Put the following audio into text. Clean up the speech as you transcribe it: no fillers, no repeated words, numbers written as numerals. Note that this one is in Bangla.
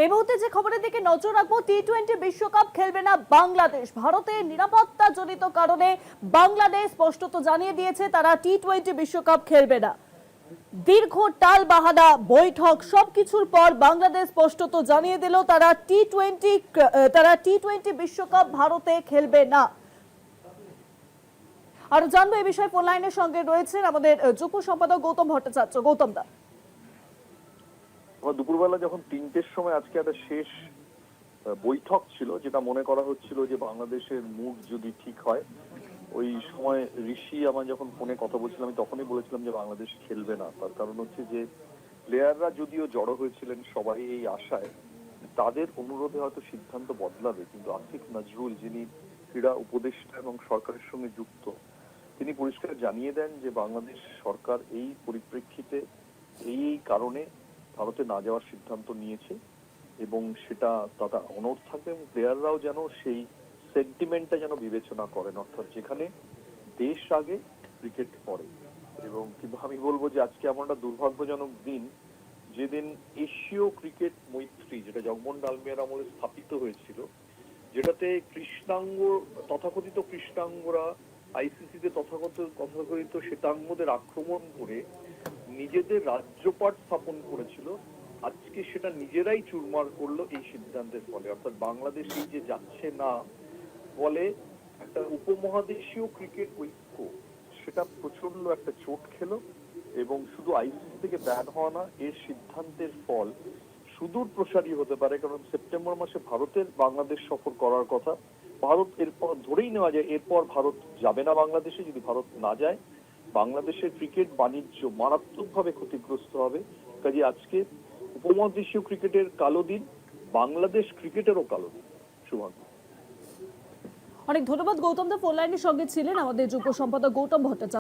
এই মুহূর্তে যে খবরের দিকে নজর রাখবো, টি-20 বিশ্বকাপ খেলবে না বাংলাদেশ। ভারতের নিরাপত্তা জনিত কারণে বাংলাদেশ স্পষ্টত জানিয়ে দিয়েছে তারা টি-20 বিশ্বকাপ খেলবে না। দীর্ঘ টাল বাহানা বৈঠক সবকিছুর পর বাংলাদেশ স্পষ্টত জানিয়ে দিল তারা টি-20 বিশ্বকাপ ভারতে খেলবে না। আর জানবো এই বিষয়ে ফোন লাইনের সঙ্গে রয়েছেন আমাদের যুগ্ম সম্পাদক গৌতম ভট্টাচার্য। গৌতম দা, দুপুরবেলা যখন 3টের সময় আজকে একটা শেষ বৈঠক ছিল, যেটা মনে করা হচ্ছিল যে বাংলাদেশের মুড যদি ঠিক হয়, ওই সময় ঋষি আমার যখন ফোনে কথা বলছিলাম আমি তখনই বলেছিলাম যে বাংলাদেশ খেলবে না। তার কারণ হচ্ছে যে প্লেয়াররা যদিও জড়ো হয়েছিলেন সবাই এই আশায়, তাদের অনুরোধে হয়তো সিদ্ধান্ত বদলাবে, কিন্তু আসিফ নজরুল যিনি ক্রীড়া উপদেষ্টা এবং সরকারের সঙ্গে যুক্ত, তিনি পরিষ্কার জানিয়ে দেন যে বাংলাদেশ সরকার এই পরিপ্রেক্ষিতে এই কারণে ভারতে না যাওয়ার সিদ্ধান্ত নিয়েছে এবং সেটা তারা অনড় থাকবে এবং প্লেয়াররাও যেন সেই সেন্টিমেন্টটা যেন বিবেচনা করেন, অর্থাৎ যেখানে দেশ আগে ক্রিকেট পরে। এবং কিন্তু আমি বলবো যে আজকে এমন একটা দুর্ভাগ্যজনক দিন, যেদিন এশীয় ক্রিকেট মৈত্রী, যেটা জগমোহন ডালমিয়ার আমলে স্থাপিত হয়েছিল, যেটাতে তথাকথিত কৃষ্ণাঙ্গরা আইসিসিতে তথাকথিত শ্বেতাঙ্গদের আক্রমণ করে নিজেদের রাজ্যপাট স্থাপন করেছিল, আজকে সেটা নিজেরাই চুরমার করলো এই সিদ্ধান্তের ফলে। অর্থাৎ বাংলাদেশ এই যে যাচ্ছে না বলে একটা উপমহাদেশীয় ক্রিকেট ঐক্য, সেটা প্রচন্ড একটা চোট খেলো। এবং শুধু আইসিসি থেকে ব্যান হওয়া না, এর সিদ্ধান্তের ফল সুদূর প্রসারী হতে পারে, কারণ সেপ্টেম্বর মাসে ভারতের বাংলাদেশ সফর করার কথা। ভারত এরপর ধরেই নেওয়া যায় এরপর ভারত যাবে না বাংলাদেশে। যদি ভারত না যায়, বাংলাদেশের ক্রিকেট বাণিজ্য মারাত্মকভাবে ক্ষতিগ্রস্ত হবে। কাজে আজকে উপমহাদেশীয় ক্রিকেটের কালো দিন, বাংলাদেশ ক্রিকেটেরও কালো দিন। শুভাঙ্গ, অনেক ধন্যবাদ। গৌতম দা ফোন লাইনের সঙ্গে ছিলেন আমাদের যুগ্ম সম্পাদক গৌতম ভট্টাচার্য।